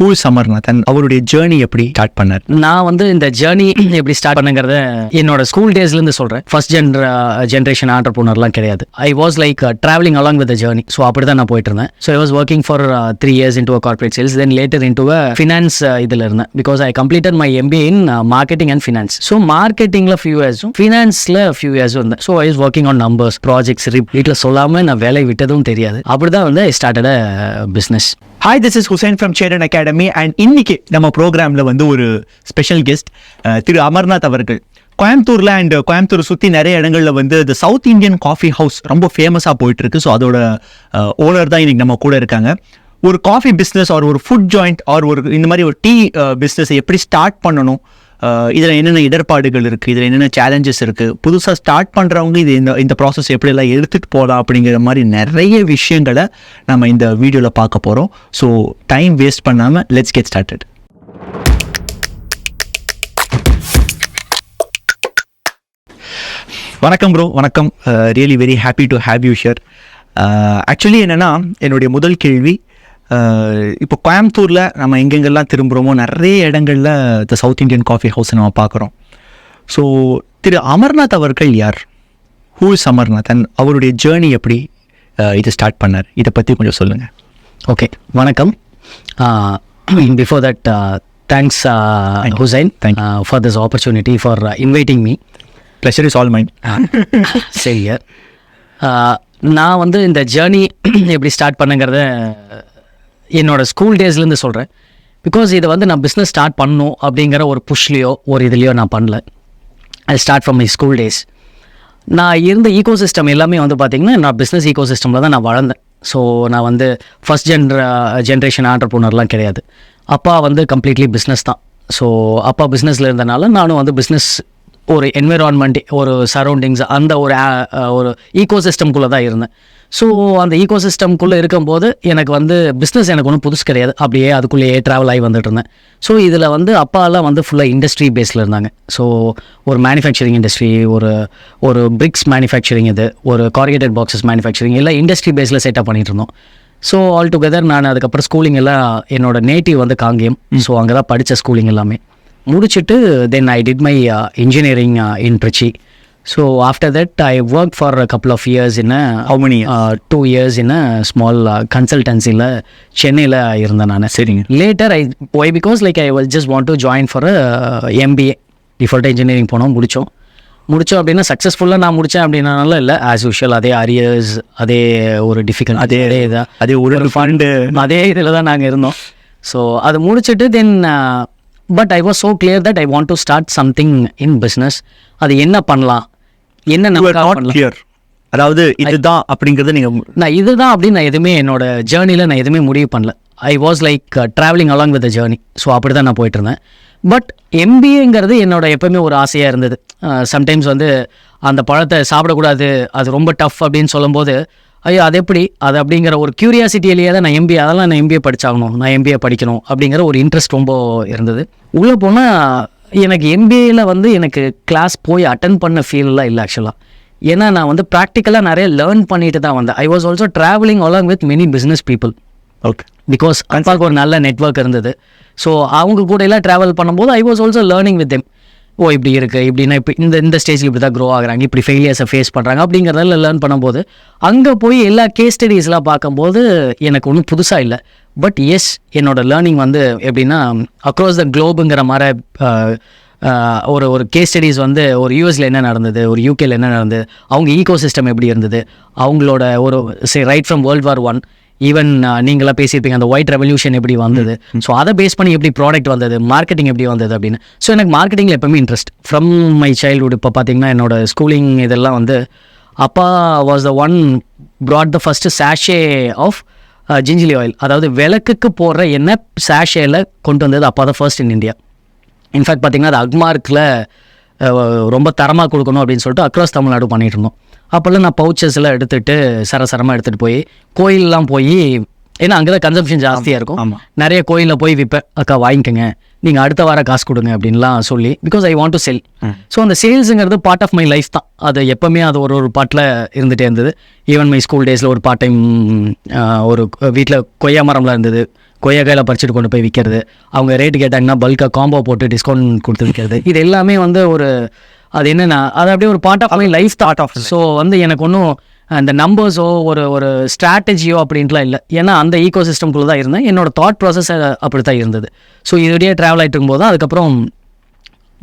Who is Amarnath and அவருடைய journey எப்படி start பண்ணார்? நான் வந்து இந்த ஜேர்னி எப்படி ஸ்டார்ட் பண்ணுங்கிறத என்னோட ஸ்கூல் டேஸ்லேருந்து சொல்கிறேன். ஃபர்ஸ்ட் ஜென்ரேஷன் ஆண்டர்ப்ரூனர்லாம் கிடையாது. I was like travelling along with journey. So அப்படி தான் நான் போயிட்டு இருந்தேன். So I was working for 3 years into a corporate sales, then later into a finance இதில் இருந்தேன். Because I completed my MBA in marketing and finance. So மார்க்கெட்டிங்கில் few இயர்ஸும் ஃபினான்ஸில் ஃபியூ இயர்ஸும் இருந்தேன். So I was working on numbers, projects. வீட்டில் சொல்லாமல் நான் வேலை விட்டதும் தெரியாது. அப்படி தான் வந்து I started business. Hi, this is Hussain from Cheran Academy and இன்னைக்கு நம்ம ப்ரோக்ராமில் வந்து ஒரு ஸ்பெஷல் கெஸ்ட் திரு அமர்நாத் அவர்கள். கோயம்புத்தூரில் அண்ட் கோயம்புத்தூர் சுற்றி நிறைய இடங்களில் வந்து இந்த சவுத் இந்தியன் காஃபி ஹவுஸ் ரொம்ப ஃபேமஸாக போயிட்டுருக்கு. ஸோ அதோட ஓனர் தான் இன்னைக்கு நம்ம கூட இருக்காங்க. ஒரு காஃபி பிஸ்னஸ் ஒரு ஃபுட் ஜாயிண்ட் ஒரு இந்த மாதிரி ஒரு டீ பிஸ்னஸை எப்படி ஸ்டார்ட் பண்ணணும், இதில் என்னென்ன இடர்பாடுகள் இருக்குது, இதில் என்னென்ன சேலஞ்சஸ் இருக்குது, புதுசாக ஸ்டார்ட் பண்ணுறவங்க இது இந்த ப்ராசஸ் எப்படியெல்லாம் எடுத்துகிட்டு போகலாம் அப்படிங்கிற மாதிரி நிறைய விஷயங்களை நம்ம இந்த வீடியோவில் பார்க்க போகிறோம். ஸோ டைம் வேஸ்ட் பண்ணாமல் லெட்ஸ் கெட் ஸ்டார்டட். வணக்கம் ப்ரோ. வணக்கம். Really very happy to have you shear. Actually என்னென்னா என்னுடைய முதல் கேள்வி, இப்போ கோயம்புத்தூரில் நம்ம எங்கெங்கெல்லாம் திரும்புகிறோமோ நிறைய இடங்களில் இந்த சவுத் இந்தியன் காஃபி ஹவுஸை நம்ம பார்க்குறோம். ஸோ திரு அமர்நாத் அவர்கள் யார்? ஹூ இஸ் அமர்நாத் அண்ட் அவருடைய ஜேர்னி எப்படி இதை ஸ்டார்ட் பண்ணார்? இதை பற்றி கொஞ்சம் சொல்லுங்கள். ஓகே, வணக்கம். Before that thanks Hussain for this opportunity for inviting me. Pleasure is all mind. சரி, நான் வந்து இந்த ஜேர்னி எப்படி ஸ்டார்ட் பண்ணுங்கிறத என்னோட ஸ்கூல் டேஸ்லேருந்து சொல்கிறேன். பிகாஸ் இதை வந்து நான் பிஸ்னஸ் ஸ்டார்ட் பண்ணணும் அப்படிங்கிற ஒரு புஷ்லேயோ ஒரு இதுலேயோ நான் பண்ணல. I start from my school days. நான் இருந்த ஈகோ சிஸ்டம் எல்லாமே வந்து பார்த்திங்கன்னா நான் பிஸ்னஸ் ஈகோ சிஸ்டமில் தான் நான் வளர்ந்தேன். ஸோ நான் வந்து ஃபஸ்ட் ஜென்ரேஷன் ஆண்டர்ப்ரூனர்லாம் கிடையாது. அப்பா வந்து கம்ப்ளீட்லி பிஸ்னஸ் தான். ஸோ அப்பா பிஸ்னஸில் இருந்தனால நானும் வந்து பிஸ்னஸ் ஒரு என்விரான்மெண்ட், ஒரு சரௌண்டிங்ஸ், அந்த ஒரு ஈகோ சிஸ்டம்குள்ளே தான் இருந்தேன். ஸோ அந்த ஈகோ சிஸ்டம்குள்ளே இருக்கும்போது எனக்கு வந்து பிஸ்னஸ் எனக்கு ஒன்றும் புதுசு கிடையாது. அப்படியே அதுக்குள்ளேயே ட்ராவல் ஆகி வந்துட்டு இருந்தேன். ஸோ இதில் வந்து அப்பாலாம் வந்து ஃபுல்லாக இண்டஸ்ட்ரி பேஸில் இருந்தாங்க. ஸோ ஒரு மேனுஃபேக்சரிங் இண்டஸ்ட்ரி, ஒரு பிரிக்ஸ் மேனுஃபேக்சரிங், இது ஒரு கார்கேட்டட் பாக்ஸஸ் மேனுஃபேக்சரிங், எல்லாம் இண்டஸ்ட்ரி பேஸில் செட்டப் பண்ணிகிட்டு இருந்தோம். ஸோ ஆல் டுகெதர் நான் அதுக்கப்புறம் ஸ்கூலிங் எல்லாம் என்னோடய நேட்டிவ் வந்து காங்கேயம். ஸோ அங்கே தான் படித்த ஸ்கூலிங் எல்லாமே முடிச்சுட்டு then I did my engineering in Trichy. So after that I worked for a couple of years in a 2 years in a small consultancy la சென்னையில் இருந்தேன் நான். சரிங்க. later why because like I was just want to join for a MBA default engineering போனோம். முடித்தோம் அப்படின்னா சக்ஸஸ்ஃபுல்லாக நான் முடித்தேன் அப்படின்னால இல்லை, ஆஸ் யூஷுவல் அதே அரியர்ஸ், அதே ஒரு டிஃபிகல்ட், அதே ஒரு ஃபண்டு, அதே இதில் தான் நாங்கள் இருந்தோம். ஸோ அது முடிச்சுட்டு then but I was so clear that I want to start something in business. அது என்ன பண்ணலாம், என்ன நம்ம, அதாவது இதுதான் அப்படிங்கிறது நான் இதுதான் அப்படின்னு நான் எதுவுமே என்னோட ஜேர்னியில் நான் எதுவுமே முடிவு பண்ணல. I was like travelling along with journey. So அப்படி தான் நான் போயிட்டு இருந்தேன். பட் MBAங்கிறது என்னோட எப்போவுமே ஒரு ஆசையாக இருந்தது. சம்டைம்ஸ் வந்து அந்த பழத்தை சாப்பிடக்கூடாது, அது ரொம்ப டஃப் அப்படின்னு சொல்லும்போது ஐயோ அது எப்படி அது அப்படிங்கிற ஒரு க்யூரியாசிட்டியிலேயே தான் நான் நான் MBA படித்தாகணும், நான் MBA படிக்கணும் அப்படிங்கிற ஒரு இன்ட்ரெஸ்ட் ரொம்ப இருந்தது. உள்ளே போனால் எனக்கு MBAயில் வந்து எனக்கு கிளாஸ் போய் அட்டன் பண்ண ஃபீல்லாம் இல்லை ஆக்சுவலாக. ஏன்னா நான் வந்து ப்ராக்டிக்கலாக நிறைய லேர்ன் பண்ணிட்டு தான் வந்தேன். ஐ was also travelling along with many business people. Okay. Because அப்பாவுக்கு ஒரு நல்ல நெட்வொர்க் இருந்தது. ஸோ அவங்க கூட எல்லாம் ட்ராவல் பண்ணும்போது I was also learning with them. ஓ இப்படி இருக்குது, இப்படின்னா இப்போ இந்த ஸ்டேஜில் இப்படி தான் க்ரோ ஆகுறாங்க, இப்படி ஃபெயிலியர்ஸை ஃபேஸ் பண்ணுறாங்க அப்படிங்கிறதெல்லாம் லேர்ன் பண்ணும்போது அங்கே போய் எல்லா கேஸ் ஸ்டடீஸ்லாம் பார்க்கும்போது எனக்கு ஒன்றும் புதுசாக இல்லை. பட் எஸ் என்னோடய லேர்னிங் வந்து எப்படின்னா அக்ராஸ் த குளோபுங்கிற மாதிரி ஒரு கேஸ் ஸ்டடீஸ் வந்து ஒரு யூஎஸில் என்ன நடந்தது, ஒரு யூகேல என்ன நடந்தது, அவங்க ஈகோ சிஸ்டம் எப்படி இருந்தது, அவங்களோட ஒரு right from World War I, even நீங்களாம் பேசியிருப்பீங்க அந்த ஒயிட் ரெவல்யூஷன் எப்படி வந்தது. ஸோ அதை பேஸ் பண்ணி எப்படி ப்ராடக்ட் வந்தது, மார்க்கெட்டிங் எப்படி வந்தது அப்படின்னு. ஸோ எனக்கு மார்க்கெட்டிங்கில் எப்பவுமே இன்ட்ரெஸ்ட் ஃப்ரம் மை சைல்ட்ஹுட். இப்போ பார்த்தீங்கன்னா என்னோட ஸ்கூலிங் இதெல்லாம் வந்து அப்பா was the one brought the first sachet of gingelly oil, அதாவது விளக்குக்கு போடுற எண்ணெய் சாஷேயில் கொண்டு வந்தது அப்பா தான் ஃபர்ஸ்ட் இன் இந்தியா. இன்ஃபேக்ட் பார்த்தீங்கன்னா அது அக்மார்க்கில் ரொம்ப தரமாக கொடுக்கணும் அப்படின்னு சொல்லிட்டு அக்ராஸ் தமிழ்நாடு பண்ணிகிட்டு இருந்தோம். அப்போல்லாம் நான் பவுச்சஸ் எல்லாம் எடுத்துகிட்டு சரசரமாக எடுத்துகிட்டு போய் கோயிலெலாம் போய், ஏன்னா அங்கே தான் கன்சம்ஷன் ஜாஸ்தியாக இருக்கும், நிறைய கோயிலில் போய் விற்பேன். அக்கா வாங்கிக்கோங்க, நீங்கள் அடுத்த வாரம் காசு கொடுங்க அப்படின்லாம் சொல்லி, because I want to sell. So அந்த சேல்ஸுங்கிறது பார்ட் ஆஃப் மை லைஃப் தான். அது எப்போவுமே அது ஒரு பார்ட்டில் இருந்துகிட்டே இருந்தது. ஈவன் மை ஸ்கூல் டேஸில் ஒரு பார்ட் டைம் ஒரு வீட்டில் கொய்யா மரம்லாம் இருந்தது, கொய்யாக்காயில் பறிச்சுட்டு கொண்டு போய் விற்கிறது, அவங்க ரேட்டு கேட்டாங்கன்னா பல்காக காம்போ போட்டு டிஸ்கவுண்ட் கொடுத்து விற்கிறது, இது எல்லாமே வந்து ஒரு அது என்னென்னா அது அப்படியே ஒரு part of my life thought of. So வந்து எனக்கு ஒன்றும் அந்த நம்பர்ஸோ ஒரு ஸ்ட்ராட்டஜியோ அப்படின்ட்டுலாம் இல்லை. ஏன்னா அந்த ஈகோ சிஸ்டம்குள்ளே தான் இருந்தேன். என்னோடய தாட் ப்ராசஸ் அப்படி தான் இருந்தது. ஸோ இதோடய ட்ராவல் ஆகிட்டு இருக்கும்போது தான் அதுக்கப்புறம்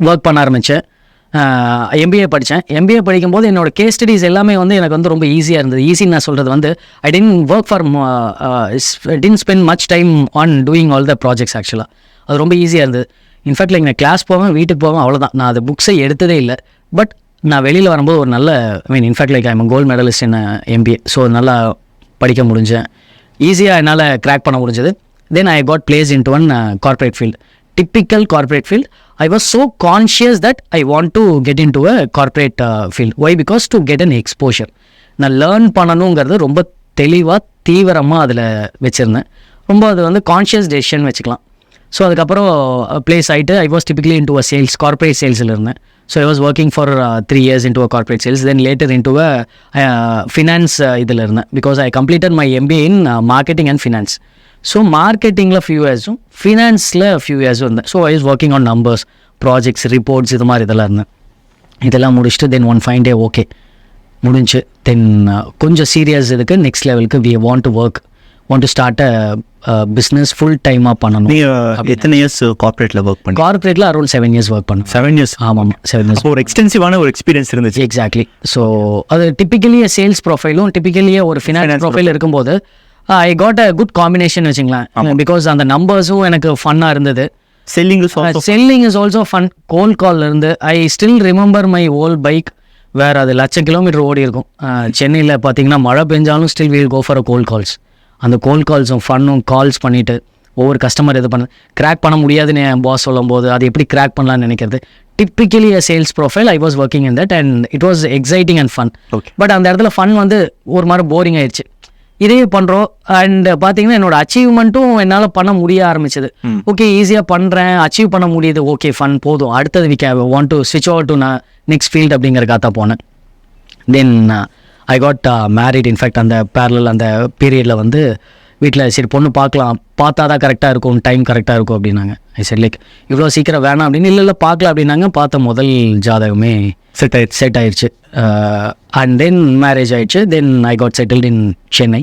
ஒர்க் பண்ண ஆரம்பித்தேன். எம்பிஏ படித்தேன். எம்பிஏ படிக்கும்போது என்னோடய கேஸ் ஸ்டடீஸ் எல்லாமே வந்து எனக்கு வந்து ரொம்ப ஈஸியாக இருந்தது. ஈஸின்னு நான் சொல்கிறது வந்து I tend spend much time on doing all the projects. ஆக்சுவலாக அது ரொம்ப ஈஸியாக இருந்தது. இன்ஃபேக்ட் லைக் நான் கிளாஸ் போவேன், வீட்டுக்கு போவேன், அவ்வளோதான். நான் அது புக்ஸை எடுத்ததே இல்லை. பட் நான் வெளியில் வரும்போது ஒரு நல்ல in fact like I'm gold medalist in MBA. So நல்லா படிக்க முடிஞ்சேன், ஈஸியாக என்னால் கிராக் பண்ண முடிஞ்சது. Then I got place into one corporate field, typical corporate field. I was so conscious that I want to get into a corporate field. Why? Because to get an exposure. நான் learn பண்ணணுங்கிறது ரொம்ப தெளிவாக தீவிரமாக அதில் வச்சுருந்தேன். ரொம்ப அது வந்து கான்ஷியஸ் டெசிஷன் வச்சுக்கலாம். ஸோ அதுக்கப்புறம் பிளேஸ் ஆகிட்டு I was typically into a sales, corporate சேல்ஸில் இருந்தேன். So I was working for 3 years into a corporate sales. Then later into a finance இதில் இருந்தேன். Because I completed my MBA in marketing and finance. So மார்க்கெட்டிங்கில் few இயர்ஸும் ஃபினான்ஸில் few இயர்ஸும் இருந்தேன். So I was working on numbers, projects, reports, இது மாதிரி இதெல்லாம் இருந்தேன். இதெல்லாம் முடிச்சுட்டு then one fine day okay முடிஞ்சு. தென் கொஞ்சம் சீரியஸ் இதுக்கு நெக்ஸ்ட் லெவலுக்கு we want to start a business full டைமாக பண்ணணும். எத்தனை இயர்ஸ் கார்பரேட்டில் ஒர்க் பண்ணி? கார்பரேட்டில் அரௌண்ட் 7 years ஒர்க் பண்ணேன். 7 years? ஆமாம், 7 years. ஒரு எக்ஸ்டென்சிவான ஒரு எக்ஸ்பீரியன்ஸ் இருந்துச்சு. எக்ஸாக்ட்லி. ஸோ அது டிப்பிக்கலியே சேல்ஸ் ப்ரொஃபைலும் டிப்பிக்கலியே ஒரு ஃபினான்ஸ் ப்ரொஃபைல் இருக்கும்போது I got a good combination வச்சுங்களேன். பிகாஸ் அந்த நம்பர்ஸும் எனக்கு ஃபன்னாக இருந்தது. Selling is also fun. Cold call இருந்து I still remember my old bike வேறு அது 1,00,000 kilometer ஓடி இருக்கும். சென்னையில் பார்த்தீங்கன்னா மழை பெஞ்சாலும் still we'll go for a cold calls. அந்த கோல் கால்ஸும் ஃபன்னும் கால்ஸ் பண்ணிவிட்டு ஒவ்வொரு கஸ்டமர் இது பண்ண கிராக் பண்ண முடியாதுன்னு என் பாஸ் சொல்லும் போது அது எப்படி கிராக் பண்ணலான்னு நினைக்கிறது. Typically a sales profile. I was working in that and it was exciting and fun. But அந்த இடத்துல ஃபன் வந்து ஒரு மாதிரி போரிங் ஆயிடுச்சு. இதே பண்ணுறோம் அண்ட் பார்த்தீங்கன்னா என்னோட அச்சீவ்மெண்ட்டும் என்னால் பண்ண முடிய ஆரம்பிச்சது. ஓகே ஈஸியாக பண்ணுறேன், அச்சீவ் பண்ண முடியுது, ஓகே ஃபன் போதும், அடுத்தது வி வாண்ட் டு ஸ்விட்ச் ஓவர் டு நான் நெக்ஸ்ட் ஃபீல்டு அப்படிங்கிறக்காக தான் போனேன். தென் ஐ காட் மேரிட். இன்ஃபேக்ட் அந்த பேரலல் அந்த பீரியடில் வந்து வீட்டில் சரி பொண்ணு பார்க்கலாம், பார்த்தா தான் கரெக்டாக இருக்கும், டைம் கரெக்டாக இருக்கும் அப்படின்னாங்க. ஐ சரி லைக் இவ்வளோ சீக்கிரம் வேணாம் அப்படின்னு. இல்லை பார்க்கலாம் அப்படின்னாங்க. பார்த்த முதல் ஜாதகமே செட் ஆயிடுச்சு. அண்ட் தென் மேரேஜ் ஆயிடுச்சு. Then I got settled in Chennai.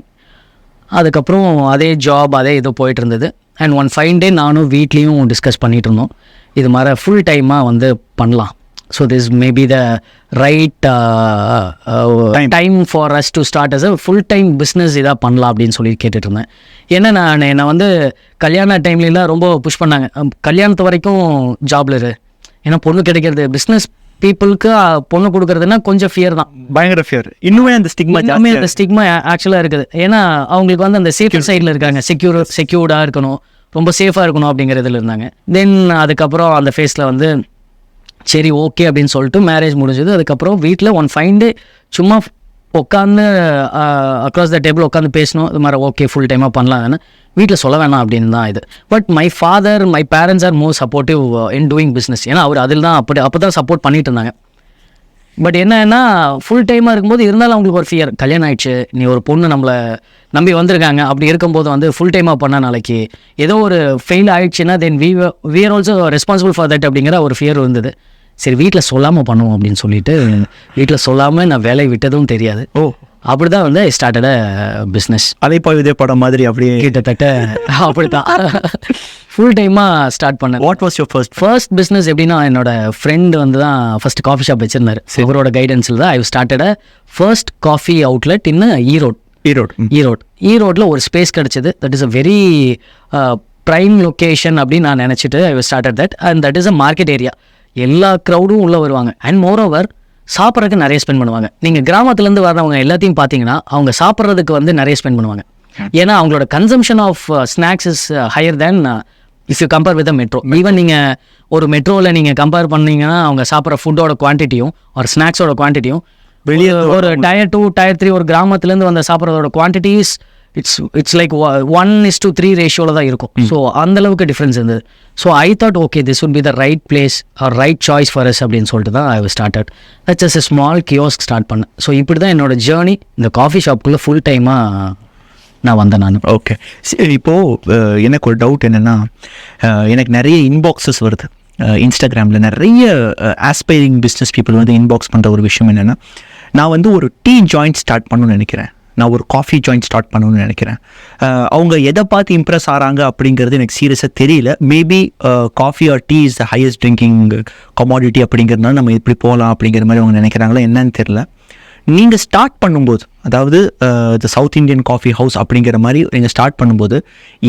அதுக்கப்புறம் அதே ஜாப் அதே இது போயிட்டு இருந்தது. அண்ட் ஒன் ஃபைன் டே நானும் வீட்லேயும் டிஸ்கஸ் பண்ணிகிட்டு இருந்தோம், இது மாதிரி ஃபுல் டைமாக வந்து பண்ணலாம். So this maybe the right time for us to start us a full time business இதாக பண்ணலாம் அப்படின்னு சொல்லி கேட்டுட்டு இருந்தேன். ஏன்னா என்னை வந்து கல்யாண டைம்லாம் ரொம்ப புஷ் பண்ணாங்க, கல்யாணத்து வரைக்கும் ஜாப்ல இரு, ஏன்னா பொண்ணு கிடைக்கிறது பிஸ்னஸ் பீப்புளுக்கு பொண்ணு கொடுக்குறதுனா கொஞ்சம் ஃபியர் தான், பயங்கர ஃபியர். இன்னுமே அந்த ஸ்டிக்மா ஆக்சுவலாக இருக்குது. ஏன்னா அவங்களுக்கு வந்து அந்த சேஃப் சைடில் இருக்காங்க, செக்யூர்டாக இருக்கணும், ரொம்ப சேஃபாக இருக்கணும் அப்படிங்கிறதுல இருந்தாங்க. தென் அதுக்கப்புறம் அந்த ஃபேஸில் வந்து சரி ஓகே அப்படின்னு சொல்லிட்டு மேரேஜ் முடிஞ்சது. அதுக்கப்புறம் வீட்டில் ஒன் ஃபைன் டே சும்மா உட்காந்து அக்ராஸ் த டேபிள் உட்காந்து பேசணும், இது மாதிரி ஓகே ஃபுல் டைமாக பண்ணலாம். வீட்டில் சொல்ல வேணாம் அப்படின்னு தான் இது. But my parents are more supportive in doing business. ஏன்னா அவர் அதில் தான் அப்போ தான் சப்போர்ட் பண்ணிட்டு இருந்தாங்க. பட் என்னன்னா ஃபுல் டைமாக இருக்கும்போது இருந்தாலும் அவங்களுக்கு ஒரு ஃபியர், கல்யாணம் ஆயிடுச்சு, நீ ஒரு பொண்ணு நம்மளை நம்பி வந்திருக்காங்க, அப்படி இருக்கும்போது வந்து ஃபுல் டைமாக பண்ணால் நாளைக்கு ஏதோ ஒரு ஃபெயில் ஆயிடுச்சுன்னா then we are also responsible for that அப்படிங்கிற ஒரு ஃபியர் இருந்தது. சரி வீட்டில் சொல்லாமல் பண்ணுவோம் அப்படின்னு சொல்லிட்டு வீட்டில் சொல்லாமல் நான் வேலையை விட்டதும் தெரியாது. அப்படி தான் வந்து ஸ்டார்டட் பிஸ்னஸ். அதே இதே படம் மாதிரி அப்படியே கிட்டத்தட்ட அப்படி தான் ஃபுல் டைமாக ஸ்டார்ட் பண்ணேன். What was your first business எப்படின்னா என்னோட ஃப்ரெண்டு வந்து தான் ஃபர்ஸ்ட் காஃபி ஷாப் வச்சிருந்தாரு. இவரோட கைடன்ஸில் தான் I started first coffee outlet in ஈரோட்டில் ஒரு ஸ்பேஸ் கிடச்சிது. That is a very prime location அப்படின்னு நான் நினச்சிட்டு I started that. And that is a market area, எல்லா க்ரௌடும் உள்ளே வருவாங்க. அண்ட் மோரோவர் சாப்பிட்றதுக்கு நிறைய ஸ்பெண்ட் பண்ணுவாங்க. நீங்கள் கிராமத்துலேருந்து வர்றவங்க எல்லாத்தையும் பார்த்தீங்கன்னா அவங்க சாப்பிட்றதுக்கு வந்து நிறைய ஸ்பெண்ட் பண்ணுவாங்க. ஏன்னா அவங்களோட consumption of snacks is higher than if you compare with metro. Even நீங்கள் ஒரு மெட்ரோவில் நீங்கள் கம்பேர் பண்ணீங்கன்னா அவங்க சாப்பிட்ற ஃபுட்டோட குவான்டிட்டியும் ஒரு ஸ்நாக்ஸோட குவான்டிட்டியும் வெளியே ஒரு Tier 2 Tier 3 ஒரு கிராமத்துலேருந்து வந்த சாப்பிட்றதோட குவான்டிட்டிஸ் இட்ஸ் லைக் 1:3 ரேஷியோவில் தான் இருக்கும். ஸோ அந்தளவுக்கு டிஃப்ரென்ஸ் இருந்தது. So I thought okay this would be the right place or right choice for us அப்படின்னு சொல்லிட்டு தான் I started. That's just a small kiosk start பண்ணேன். ஸோ இப்படி தான் என்னோட ஜேர்னி இந்த காஃபி ஷாப்புக்குள்ளே ஃபுல் டைமாக நான் வந்தேன் நான். ஓகே, சரி. இப்போது எனக்கு ஒரு டவுட் என்னென்னா, எனக்கு நிறைய இன்பாக்ஸஸ் வருது இன்ஸ்டாகிராமில். நிறைய ஆஸ்பைரிங் பிஸ்னஸ் பீப்புள் வந்து இன்பாக்ஸ் பண்ணுற ஒரு விஷயம் என்னென்னா, நான் வந்து ஒரு டீ ஜாயிண்ட் ஸ்டார்ட் பண்ணணும்னு நினைக்கிறேன், நான் ஒரு காஃபி ஜாயிண்ட் ஸ்டார்ட் பண்ணணும்னு நினைக்கிறேன். அவங்க எதை பார்த்து இம்ப்ரெஸ் ஆகிறாங்க அப்படிங்கிறது எனக்கு சீரியஸாக தெரியல. Maybe coffee or tea is the highest drinking commodity அப்படிங்கிறதுனால நம்ம எப்படி போகலாம் அப்படிங்கிற மாதிரி அவங்க நினைக்கிறாங்களா என்னன்னு தெரியல. நீங்கள் ஸ்டார்ட் பண்ணும்போது, அதாவது த சவுத் இண்டியன் காஃபி ஹவுஸ் அப்படிங்கிற மாதிரி நீங்கள் ஸ்டார்ட் பண்ணும்போது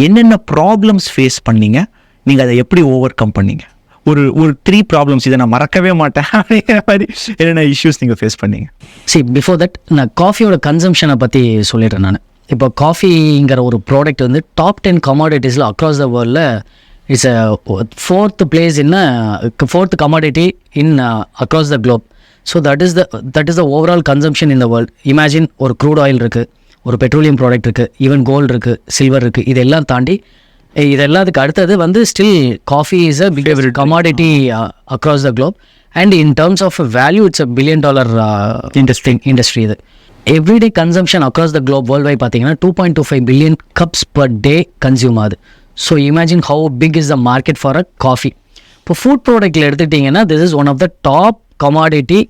என்னென்ன ப்ராப்ளம்ஸ் ஃபேஸ் பண்ணீங்க, நீங்கள் அதை எப்படி ஓவர் கம் பண்ணீங்க? ஒரு 3 ப்ராப்ளம்ஸ், இதை நான் மறக்கவே மாட்டேன் அப்படிங்கிற மாதிரி என்னென்ன இஷ்யூஸ் நீங்கள் ஃபேஸ் பண்ணீங்க? பிஃபோர் தட் நான் காஃபியோட கன்சம்ஷனை பற்றி சொல்லிடுறேன் நான். இப்போ காஃபிங்கிற ஒரு ப்ராடக்ட் வந்து டாப் 10 கமாடிட்டிஸில் அக்ராஸ் த வேர்ல்டில் it's a 4th place in 4th commodity in across the globe. So that is the overall consumption in the world. Imagine ஒரு crude oil இருக்குது, ஒரு பெட்ரோலியம் ப்ராடக்ட் இருக்குது, ஈவன் கோல்டு இருக்குது, silver இருக்குது. இதெல்லாம் தாண்டி இதெல்லாத்துக்கு அடுத்தது வந்து still coffee is a big commodity across the globe. And in terms of value it's a $1 billion industry. இது everyday consumption across the globe worldwide பார்த்தீங்கன்னா 2.25 billion cups per day consume ஆகுது. So imagine how big is the market for a coffee. இப்போ food ப்ராடக்ட்டில் எடுத்துக்கிட்டிங்கன்னா this is one of the top commodity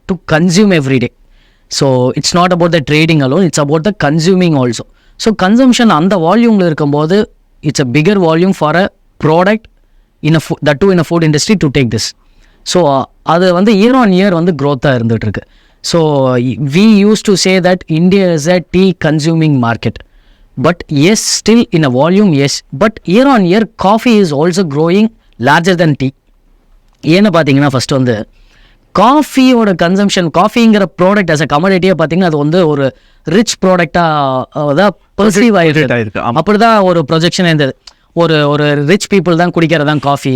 to consume every day. So it's not about the trading alone, it's about the consuming also. So consumption அந்த வால்யூமில் இருக்கும்போது it's a bigger volume for a product in a that too in a food industry to take this. So அது வந்து year on year வந்து growth-ஆக இருந்துகிட்ருக்கு. So we used to say that India is a tea consuming market. But yes, still in a volume, yes. But year on year coffee is also growing larger than tea. ஏன்னு பார்த்தீங்கன்னா first வந்து காஃபியோட consumption, காஃபிங்கிற product as a கமாடிட்டியாக பார்த்தீங்கன்னா அது வந்து ஒரு rich ப்ராடக்டாக தான் perceive ஆகிருக்கு. அப்படி தான் ஒரு ப்ரொஜெக்ஷன் இருந்தது. ஒரு ரிச் பீப்புள் தான் குடிக்கிறதான் காஃபி,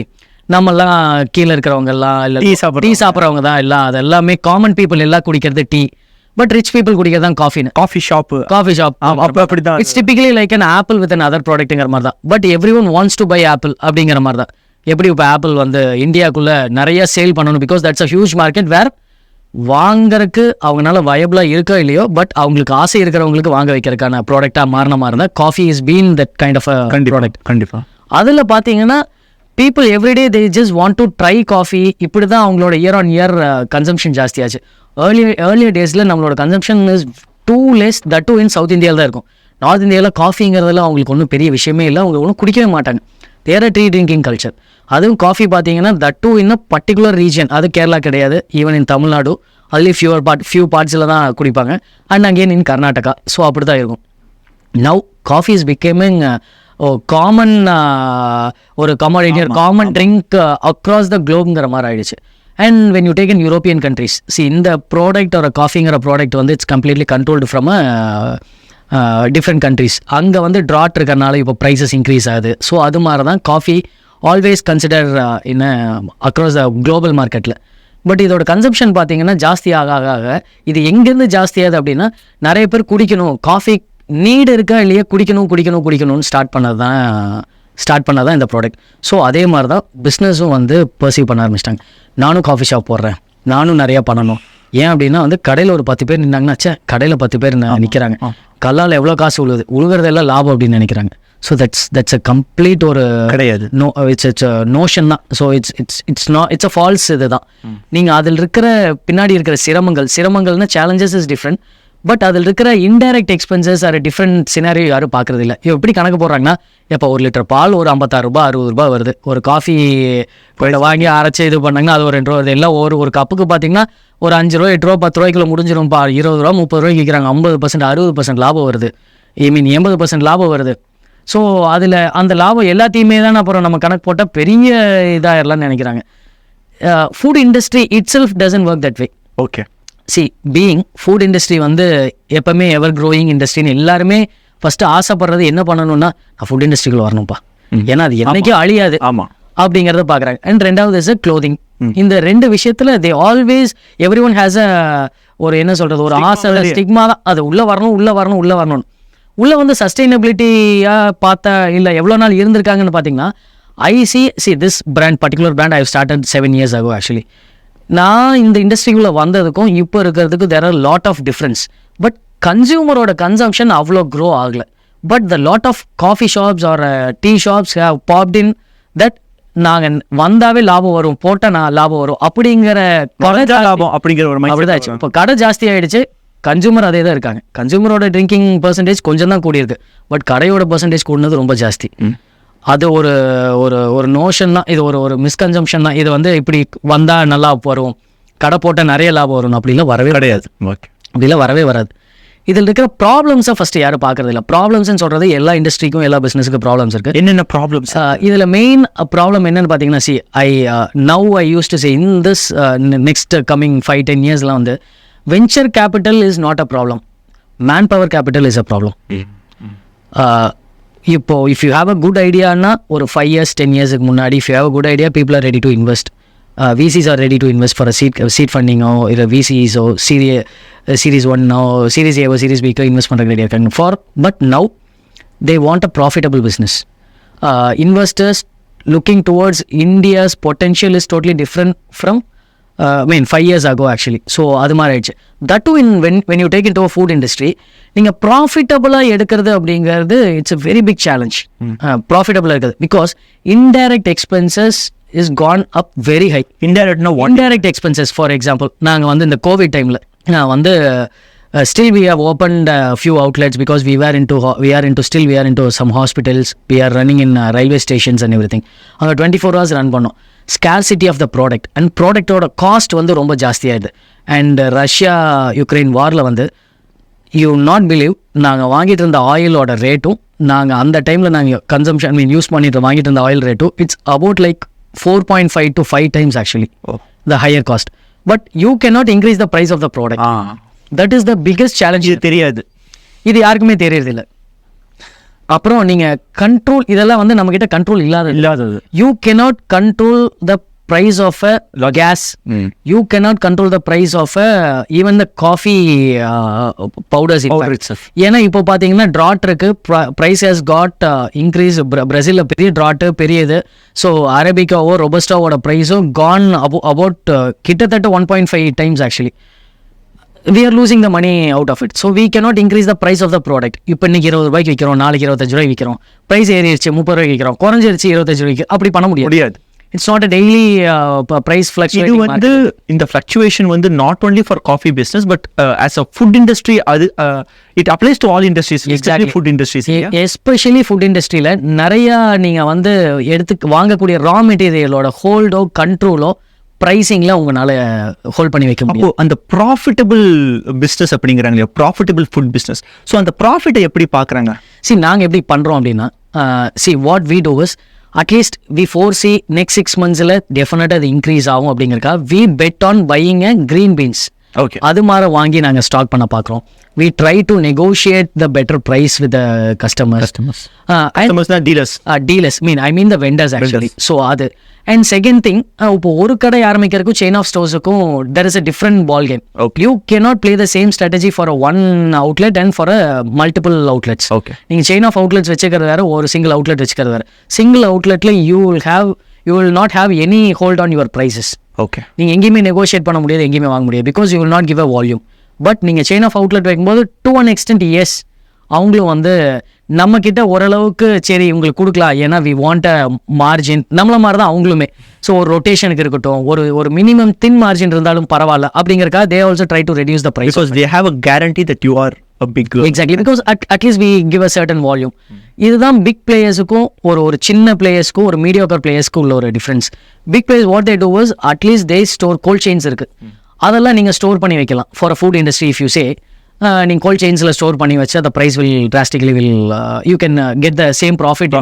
நம்மெல்லாம் கீழே இருக்கிறவங்க எல்லாம் இல்லை டீ சாப்பிட்றவங்க தான் எல்லாம், அது எல்லாமே காமன் பீப்புள் எல்லாம் குடிக்கிறது டீ. பட் ரிச் பீப்புள் குடிக்கிறதான் காஃபின்னு. காஃபி ஷாப் அப்படி தான். It's typically like an apple with another ப்ராடக்ட்டுங்கிற மாதிரி தான். But everyone wants to buy apple அப்படிங்கிற மாதிரி தான். எப்படி இப்போ ஆப்பிள் வந்து இந்தியாவுக்குள்ளே நிறைய சேல் பண்ணணும், because that's a huge market where வாங்கறதுக்கு அவங்களால வயபிளாக இருக்கோ இல்லையோ, பட் அவங்களுக்கு ஆசை இருக்கிறவங்களுக்கு வாங்க வைக்கிறதுக்கான ப்ராடக்டாக மாறின மாதிரி இருந்தால் coffee is bean that kind of product. கண்டிப்பாக அதில் பார்த்தீங்கன்னா people everyday they just want to try coffee. இப்படி தான் அவங்களோட இயர் ஆன் இயர் கன்சம்ஷன் ஜாஸ்தியாச்சு. ஏர்லியர் டேஸில் நம்மளோட consumption is too less, that too in south இந்தியாவில் தான் இருக்கும். நார்த் இந்தியாவில் காஃபிங்கிறதுல அவங்களுக்கு ஒன்றும் பெரிய விஷயமே இல்லை, அவங்க ஒன்றும் குடிக்கவே மாட்டாங்க. Their tea drinking culture. அதுவும் காஃபி பார்த்தீங்கன்னா that too in a particular region. அது கேரளா கிடையாது, ஈவன் இன் தமிழ்நாடு அதுலேயும் ஃபியூ பார்ட்ஸில் தான் குடிப்பாங்க. And again in Karnataka. So அப்படி தான் இருக்கும். Now coffee is becoming common ஒரு commodity, common drink across the குளோப்ங்கிற மாதிரி ஆயிடுச்சு. And when you take in European countries, இந்த ப்ராடக்ட் ஒரு காஃபிங்கிற ப்ராடக்ட் வந்து it's completely controlled from different countries. அங்கே வந்து ட்ராட் இருக்கிறனால இப்போ ப்ரைஸஸ் இன்க்ரீஸ் ஆகுது. ஸோ அது மாதிரி தான் coffee always consider in across the global மார்க்கெட்டில். பட் இதோட கன்சப்ஷன் பார்த்தீங்கன்னா ஜாஸ்தி ஆக இது எங்கேருந்து ஜாஸ்தியாகுது அப்படின்னா, நிறைய பேர் குடிக்கணும், காஃபி நீடு இருக்கா இல்லையா, குடிக்கணும்னு ஸ்டார்ட் பண்ணால் தான் இந்த ப்ராடக்ட். ஸோ அதே மாதிரி தான் பிஸ்னஸும் வந்து பர்சீவ் பண்ண ஆரம்பிச்சிட்டாங்க. நானும் காஃபி ஷாப் போடுறேன், நானும் நிறையா பண்ணணும். ஏன் அப்படின்னா வந்து கடையில் ஒரு 10 பேர் நின்னாங்கன்னா, கடையில் 10 பேர் நிற்கிறாங்க, கல்லால் எவ்வளோ காசு உழுகிறதெல்லாம் லாபம் அப்படின்னு நினைக்கிறாங்க. ஸோ தட்ஸ் அ கம்ப்ளீட் ஒரு கிடையாது. இட்ஸ் நோஷன் தான். So it's a false. இது தான் நீங்கள் அதில் இருக்கிற பின்னாடி இருக்கிற சிரமங்கள்னா சேலஞ்சஸ் இஸ் டிஃப்ரெண்ட். பட் அதில் இருக்கிற indirect expenses are different scenario யாரும் பார்க்குறது இல்லை. எப்படி கணக்கு போடுறாங்கன்னா, இப்போ 1 லிட்டர் பால் ஒரு 56 ரூபா 60 ரூபா வருது. ஒரு காஃபி வாங்கி அரைச்சி இது பண்ணாங்கன்னா அது ஒரு 2 ரூபா வருது. எல்லாம் ஒரு கப்புக்கு பார்த்தீங்கன்னா ஒரு 5 ரூபா 8 ரூபா 10 ரூபாய்க்குள்ள முடிஞ்சிரும்ப்பா. 20 ரூபா 30 ரூபாய்க்கு விற்கிறாங்க. 50% 60% லாபம் வருது, 80% லாபம் வருது. ஸோ அதில் அந்த லாபம் எல்லாத்தையுமே தான் அப்புறம் நம்ம கணக்கு போட்டால் பெரிய இதாகிடலாம்னு நினைக்கிறாங்க. Food industry it self doesn't work that way. Okay, being food industry வந்து எப்பவுமே எவர் க்ரோயிங் இண்டஸ்ட்ரின்னு எல்லாருமே ஃபஸ்ட்டு ஆசைப்படுறது என்ன பண்ணணும்னா, நான் ஃபுட் இண்டஸ்ட்ரிக்குள்ள வரணும்ப்பா, ஏன்னா அது என்னைக்கும் அழியாது அப்படிங்கிறத பார்க்குறாங்க. அண்ட் ரெண்டாவது இஸ் க்ளோதிங். இந்த 2 விஷயத்தில் they always every one has ஒரு என்ன சொல்கிறது, ஒரு ஆசை, ஸ்டிக்மா தான். அது உள்ளே வரணும். உள்ளே வந்து சஸ்டைனபிலிட்டியாக பார்த்தா இல்லை எவ்வளோ நாள் இருந்திருக்காங்கன்னு பார்த்தீங்கன்னா, this particular brand I have started 7 years ago actually. நான் இந்த இண்டஸ்ட்ரிக்குள்ளே வந்ததுக்கும் இப்போ இருக்கிறதுக்கும் there are lot of difference. But கன்சியூமரோட கன்சம்ஷன் அவ்வளோ க்ரோ ஆகலை. But the lot of coffee shops or tea shops have popped in that நாங்கள் வந்தாவே லாபம் வரும், போட்டால் நான் லாபம் வரும் அப்படிங்கிற லாபம் அப்படிங்கிற ஒரு அப்படிதான் ஆச்சு. இப்போ கடை ஜாஸ்தி ஆகிடுச்சு, கன்சூமர் அதே தான் இருக்காங்க. கன்சூமரோட ட்ரிங்கிங் பர்சன்டேஜ் கொஞ்சம் தான் கூடியிருக்கு, பட் கடையோட பர்சன்டேஜ் கூடினது ரொம்ப ஜாஸ்தி. அது ஒரு ஒரு ஒரு நோஷன் தான், இது ஒரு ஒரு மிஸ்கன்சம்ஷன் தான். இது வந்து இப்படி வந்தால் நல்லா வரும், கடை போட்டால் நிறைய லாபம் வரும் அப்படிலாம் வரவே கிடையாது. ஓகே, அப்படிலாம் வரவே வராது. இதில் இருக்கிற ப்ராப்ளம்ஸை ஃபஸ்ட்டு யாரும் பார்க்கறது இல்லை. ப்ராப்ளம்ஸ்ன்னு சொல்கிறது எல்லா இண்டஸ்ட்ரிக்கும் எல்லா பிஸ்னஸுக்கும் ப்ராப்ளம்ஸ் இருக்குது. என்னென்ன ப்ராப்ளம்ஸ்? இதில் மெயின் ப்ராப்ளம் என்னென்னு பார்த்தீங்கன்னா, I use to say in this next coming 5-10 இயர்ஸ்லாம் வந்து venture capital is not a problem, manpower capital is a problem. இப்போ if you have a good ஐடியானா ஒரு 5 years 10 yearsக்கு முன்னாடி if you have a good idea, people are ready to invest. VCs are ready to invest for a seed funding or VCs or series 1 or series A or series B invest பண்ணுறது ரெடியாக இருக்காங்க for. But now they want a profitable business. Investors looking towards India's potential is totally different from 5 years ago actually. So அது மாதிரி ஆயிடுச்சு. That too when you take into a food industry, நீங்கள் ப்ராஃபிட்டபுளாக எடுக்கிறது அப்படிங்கிறது it's a very big challenge. ப்ராஃபிட்டபுளாக இருக்குது because indirect expenses is gone up very high. Indirect expenses, for example, நாங்கள் வந்து இந்த கோவிட் டைமில் நான் வந்து still we have opened a few outlets because we are into some hospitals, we are running in railway stations and everything. அங்கே 24 hours run பண்ணோம். scarcity of the product and ப்ராடக்டோட cost வந்து ரொம்ப ஜாஸ்தியாகிடுது. அண்ட் ரஷ்யா யுக்ரைன் வாரில் வந்து you not believe, நாங்கள் வாங்கிட்டு இருந்த ஆயிலோட ரேட்டும் நாங்கள் அந்த டைமில் நாங்கள் யூஸ் பண்ணிட்டு வாங்கிட்டு இருந்த ஆயில் ரேட்டும் it's about like 4.5 to 5 times actually the higher cost, but you cannot increase the price of the product. That is the biggest challenge. இது தெரியாது, இது யாருக்குமே தெரியறதில்லை. அப்புறம் நீங்கள் கண்ட்ரோல், இதெல்லாம் வந்து நம்மக்கிட்ட கண்ட்ரோல் இல்லாதது. You cannot control the price of a gas. You cannot control the price of even the coffee powders itself. ஏன்னா இப்போ பார்த்தீங்கன்னா ட்ராட் இருக்கு, ப்ரைஸ் ஹேஸ் காட் இன்க்ரீஸ். பிரேசிலில் பெரிய ட்ராட்டு பெரிய இது. ஸோ அரபிக்காவோ ரொபஸ்டாவோட ப்ரைஸும் கான் அபவுட் கிட்டத்தட்ட 1.5 times actually. We are losing the money out of it. So we cannot increase the price of the product. இப்போ இன்னைக்கு 20 ரூபாய்க்கு விற்கிறோம், நாளைக்கு 25 ரூபாய்க்கு விற்கிறோம், ப்ரைஸ் ஏறிடுச்சு 30 ரூபாய்க்கு விற்கிறோம், குறைஞ்சிருச்சு 25 ரூபாய்க்கு, அப்படி பண்ண முடியாது. It's not a daily price fluctuation. இது வந்து இந்த fluctuation வந்து not only for coffee business but as a food industry அது it applies to all industries, especially food industries. Especially food industryல நிறைய நீங்க வந்து வாங்கக்கூடிய ரா மெட்டீரியலோட ஹோல்டோ கண்ட்ரோலோ ப்ரைஸிங்கில் உங்களால் ஹோல்ட் பண்ணி வைக்க முடியும். அந்த ப்ராஃபிட்டபிள் பிஸ்னஸ் அப்படிங்கிறாங்க இல்லையா, ப்ராஃபிட்டபிள் ஃபுட் பிஸ்னஸ். ஸோ அந்த ப்ராஃபிட்டை எப்படி பார்க்குறாங்க? நாங்கள் எப்படி பண்ணுறோம் அப்படின்னா, what we do is at least we foresee next 6 months டெஃபினட்டாக அது இன்க்ரீஸ் ஆகும் அப்படிங்கிறக்கா we bet on buying a green beans. Okay, அது மாதிரி வாங்கி நாங்கள் ஸ்டாக் பண்ண பார்க்குறோம். We try to negotiate the better price with the customers. Dealers. I mean the vendors actually. So அது. And second thing, இப்போ ஒரு கடை ஆரம்பிக்கிறதுக்கும் செயின் ஆஃப் ஸ்டோர்ஸுக்கும் there is a different ball game. Okay. You cannot play the same strategy for a one outlet and for a multiple outlets. Okay. நீங்கள் chain of outlets வச்சுக்கிறது வேறு, ஒரு single outlet வச்சுக்கிறது வேறு. சிங்கிள் அவுட்லெட்டில் you will not have any hold on your prices. Okay. நீங்கள் எங்கேயுமே negotiate பண்ண முடியாது, எங்கேயுமே வாங்க முடியாது, because you will not give a volume. But நீங்கள் செயின் ஆஃப் அவுட்லெட் வைக்கும்போது டு ஒன் எக்ஸ்டென்ட் எஸ், அவங்களும் வந்து நம்மக்கிட்ட ஓரளவுக்கு சரி உங்களுக்கு கொடுக்கலாம், ஏன்னா வி வாண்ட் அ மார்ஜின், நம்மள மாதிரி தான் அவங்களுமே. ஸோ ஒரு ரொட்டேஷனுக்கு இருக்கட்டும், ஒரு மினிமம் தின் மார்ஜின் இருந்தாலும் பரவாயில்ல அப்படிங்கிறக்காக they also try to reduce the price. Because they have a guarantee that you are a big group. Exactly, because at least we give a certain volume. இதுதான் பிக் பிளேயர்ஸுக்கும் ஒரு சின்ன பிளேயர்ஸ்க்கும் ஒரு மீடியோக்கர் பிளேயர்ஸ்க்கும் உள்ள ஒரு difference. Big players what they do is at least they store cold chains இருக்கு, அதெல்லாம் நீங்கள் ஸ்டோர் பண்ணி வைக்கலாம். For a food industry if you say நீங்கள் கோல்ட் செயின்ஸில் ஸ்டோர் பண்ணி வச்சு அந்த price will drastically you can get the same profit